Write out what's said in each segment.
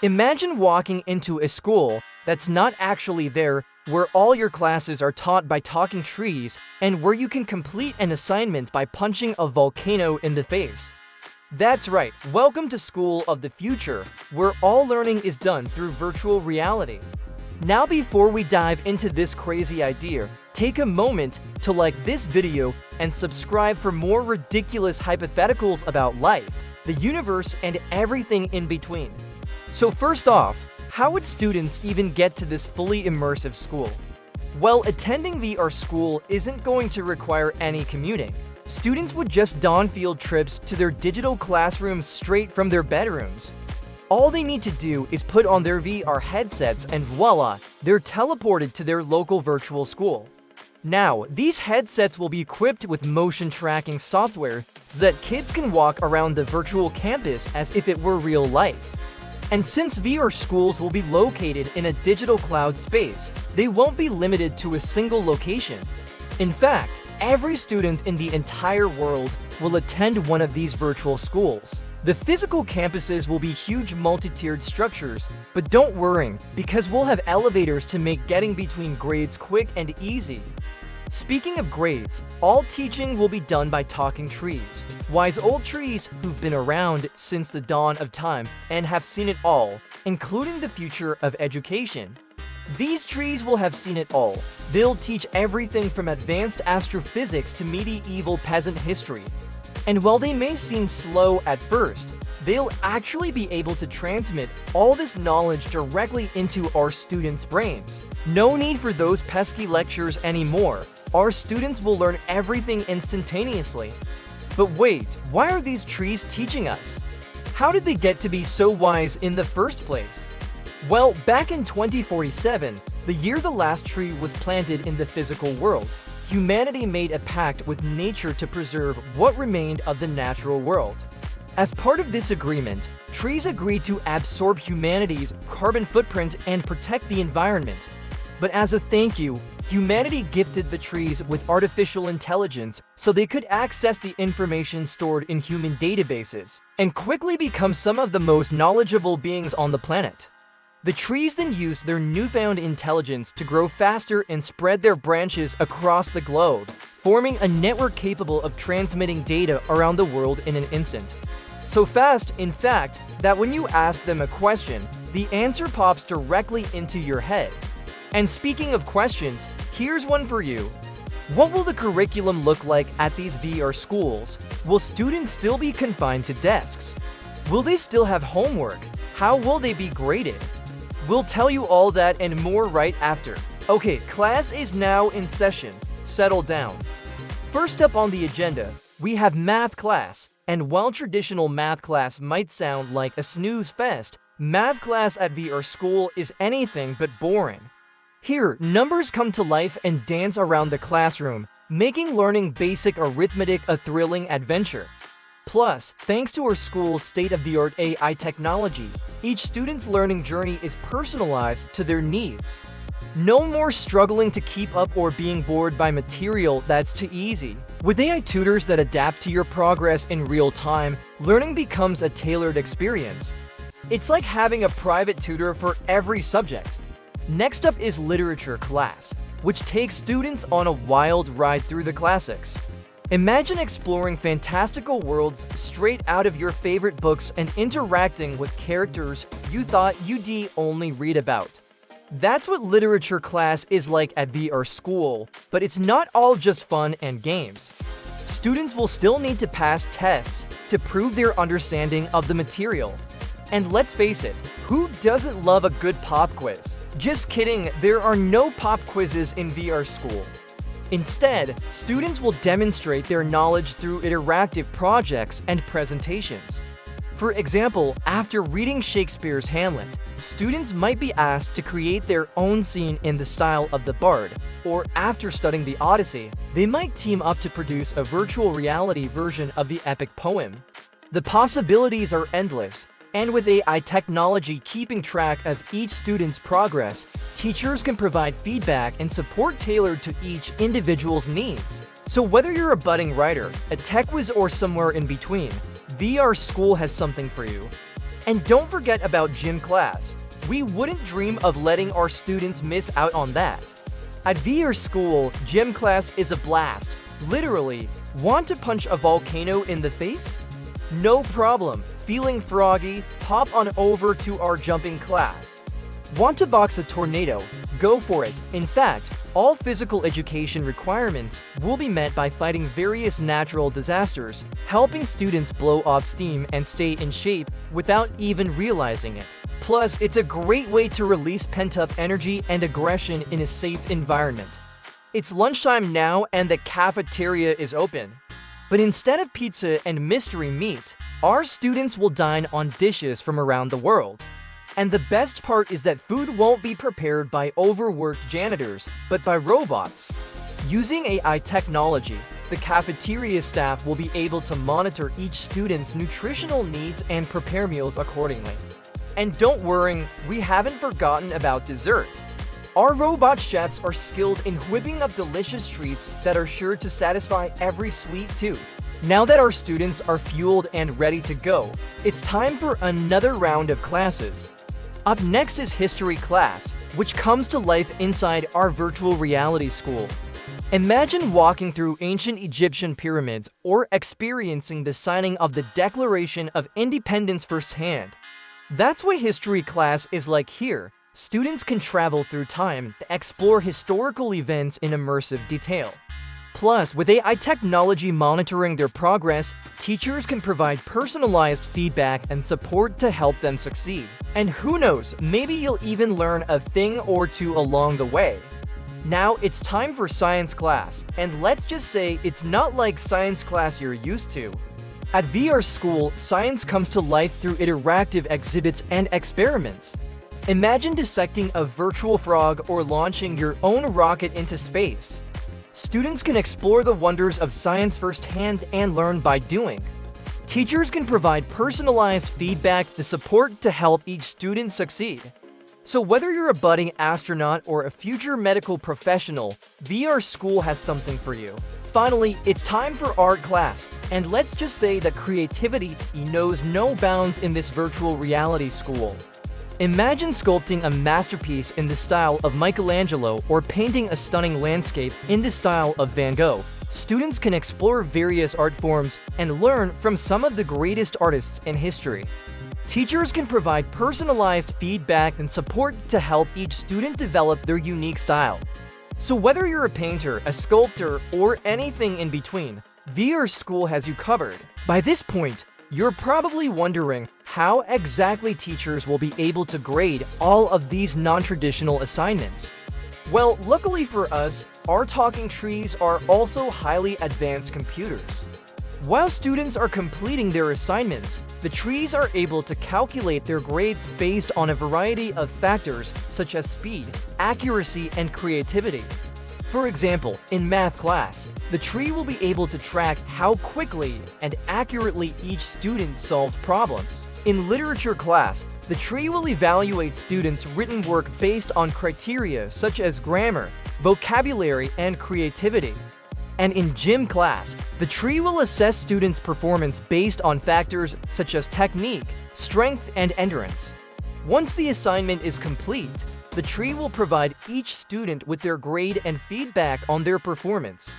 Imagine walking into a school that's not actually there, where all your classes are taught by talking trees, and where you can complete an assignment by punching a volcano in the face. That's right, welcome to School of the Future, where all learning is done through virtual reality. Now before we dive into this crazy idea, take a moment to like this video and subscribe for more ridiculous hypotheticals about life, the universe, and everything in between. So first off, how would students even get to this fully immersive school? Well, attending VR school isn't going to require any commuting. Students would just don field trips to their digital classrooms straight from their bedrooms. All they need to do is put on their VR headsets and voila, they're teleported to their local virtual school. Now, these headsets will be equipped with motion tracking software so that kids can walk around the virtual campus as if it were real life. And since VR schools will be located in a digital cloud space, they won't be limited to a single location. In fact, every student in the entire world will attend one of these virtual schools. The physical campuses will be huge multi-tiered structures, but don't worry, because we'll have elevators to make getting between grades quick and easy. Speaking of grades, all teaching will be done by talking trees, wise old trees who've been around since the dawn of time and have seen it all, including the future of education. These trees will have seen it all. They'll teach everything from advanced astrophysics to medieval peasant history. And while they may seem slow at first, they'll actually be able to transmit all this knowledge directly into our students' brains. No need for those pesky lectures anymore. Our students will learn everything instantaneously. But wait, why are these trees teaching us? How did they get to be so wise in the first place? Well, back in 2047, the year the last tree was planted in the physical world, humanity made a pact with nature to preserve what remained of the natural world. As part of this agreement, trees agreed to absorb humanity's carbon footprint and protect the environment. But as a thank you, humanity gifted the trees with artificial intelligence so they could access the information stored in human databases and quickly become some of the most knowledgeable beings on the planet. The trees then used their newfound intelligence to grow faster and spread their branches across the globe, forming a network capable of transmitting data around the world in an instant. So fast, in fact, that when you ask them a question, the answer pops directly into your head. And speaking of questions, here's one for you. What will the curriculum look like at these VR schools? Will students still be confined to desks? Will they still have homework? How will they be graded? We'll tell you all that and more right after. Okay, class is now in session. Settle down. First up on the agenda, we have math class. And while traditional math class might sound like a snooze fest, math class at VR school is anything but boring. Here, numbers come to life and dance around the classroom, making learning basic arithmetic a thrilling adventure. Plus, thanks to our school's state-of-the-art AI technology, each student's learning journey is personalized to their needs. No more struggling to keep up or being bored by material that's too easy. With AI tutors that adapt to your progress in real time, learning becomes a tailored experience. It's like having a private tutor for every subject. Next up is literature class, which takes students on a wild ride through the classics. Imagine exploring fantastical worlds straight out of your favorite books and interacting with characters you thought you'd only read about. That's what literature class is like at VR school, but it's not all just fun and games. Students will still need to pass tests to prove their understanding of the material. And let's face it, who doesn't love a good pop quiz? Just kidding, there are no pop quizzes in VR school. Instead, students will demonstrate their knowledge through interactive projects and presentations. For example, after reading Shakespeare's Hamlet, students might be asked to create their own scene in the style of the Bard, or after studying the Odyssey, they might team up to produce a virtual reality version of the epic poem. The possibilities are endless, and with AI technology keeping track of each student's progress, teachers can provide feedback and support tailored to each individual's needs. So whether you're a budding writer, a tech whiz, or somewhere in between, VR school has something for you. And don't forget about gym class. We wouldn't dream of letting our students miss out on that. At VR school, gym class is a blast. Literally, want to punch a volcano in the face? No problem. Feeling froggy? Hop on over to our jumping class. Want to box a tornado? Go for it. In fact, all physical education requirements will be met by fighting various natural disasters, helping students blow off steam and stay in shape without even realizing it. Plus, it's a great way to release pent-up energy and aggression in a safe environment. It's lunchtime now and the cafeteria is open. But instead of pizza and mystery meat, our students will dine on dishes from around the world. And the best part is that food won't be prepared by overworked janitors, but by robots. Using AI technology, the cafeteria staff will be able to monitor each student's nutritional needs and prepare meals accordingly. And don't worry, we haven't forgotten about dessert. Our robot chefs are skilled in whipping up delicious treats that are sure to satisfy every sweet tooth. Now that our students are fueled and ready to go, it's time for another round of classes. Up next is history class, which comes to life inside our virtual reality school. Imagine walking through ancient Egyptian pyramids or experiencing the signing of the Declaration of Independence firsthand. That's what history class is like here. Students can travel through time to explore historical events in immersive detail. Plus, with AI technology monitoring their progress, teachers can provide personalized feedback and support to help them succeed. And who knows, maybe you'll even learn a thing or two along the way. Now it's time for science class, and let's just say it's not like science class you're used to. At VR school, science comes to life through interactive exhibits and experiments. Imagine dissecting a virtual frog or launching your own rocket into space. Students can explore the wonders of science firsthand and learn by doing. Teachers can provide personalized feedback, the support to help each student succeed. So whether you're a budding astronaut or a future medical professional, VR school has something for you. Finally, it's time for art class, and let's just say that creativity knows no bounds in this virtual reality school. Imagine sculpting a masterpiece in the style of Michelangelo or painting a stunning landscape in the style of Van Gogh. Students can explore various art forms and learn from some of the greatest artists in history. Teachers can provide personalized feedback and support to help each student develop their unique style. So whether you're a painter, a sculptor, or anything in between, VR school has you covered. By this point, you're probably wondering how exactly teachers will be able to grade all of these non-traditional assignments. Well, luckily for us, our talking trees are also highly advanced computers. While students are completing their assignments, the trees are able to calculate their grades based on a variety of factors such as speed, accuracy, and creativity. For example, in math class, the tree will be able to track how quickly and accurately each student solves problems. In literature class, the tree will evaluate students' written work based on criteria such as grammar, vocabulary, and creativity. And in gym class, the tree will assess students' performance based on factors such as technique, strength, and endurance. Once the assignment is complete, the tree will provide each student with their grade and feedback on their performance.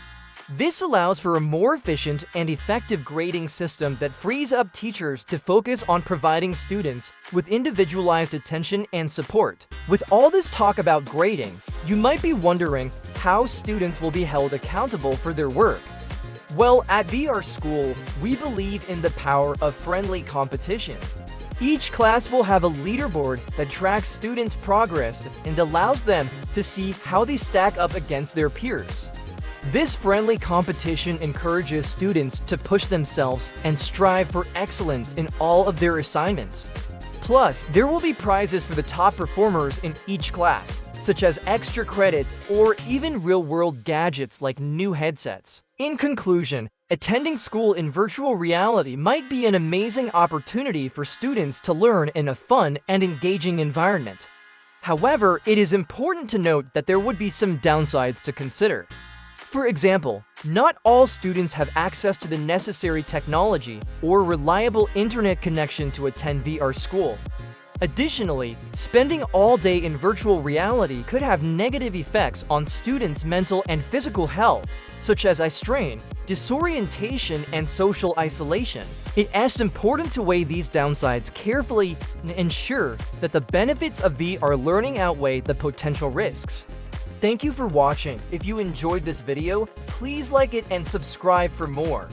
This allows for a more efficient and effective grading system that frees up teachers to focus on providing students with individualized attention and support. With all this talk about grading, you might be wondering how students will be held accountable for their work. Well, at VR School, we believe in the power of friendly competition. Each class will have a leaderboard that tracks students' progress and allows them to see how they stack up against their peers. This friendly competition encourages students to push themselves and strive for excellence in all of their assignments. Plus, there will be prizes for the top performers in each class, such as extra credit or even real-world gadgets like new headsets. In conclusion, attending school in virtual reality might be an amazing opportunity for students to learn in a fun and engaging environment. However, it is important to note that there would be some downsides to consider. For example, not all students have access to the necessary technology or reliable internet connection to attend VR school. Additionally, spending all day in virtual reality could have negative effects on students' mental and physical health, such as eye strain, disorientation, and social isolation. It is important to weigh these downsides carefully and ensure that the benefits of VR learning outweigh the potential risks. Thank you for watching. If you enjoyed this video, please like it and subscribe for more.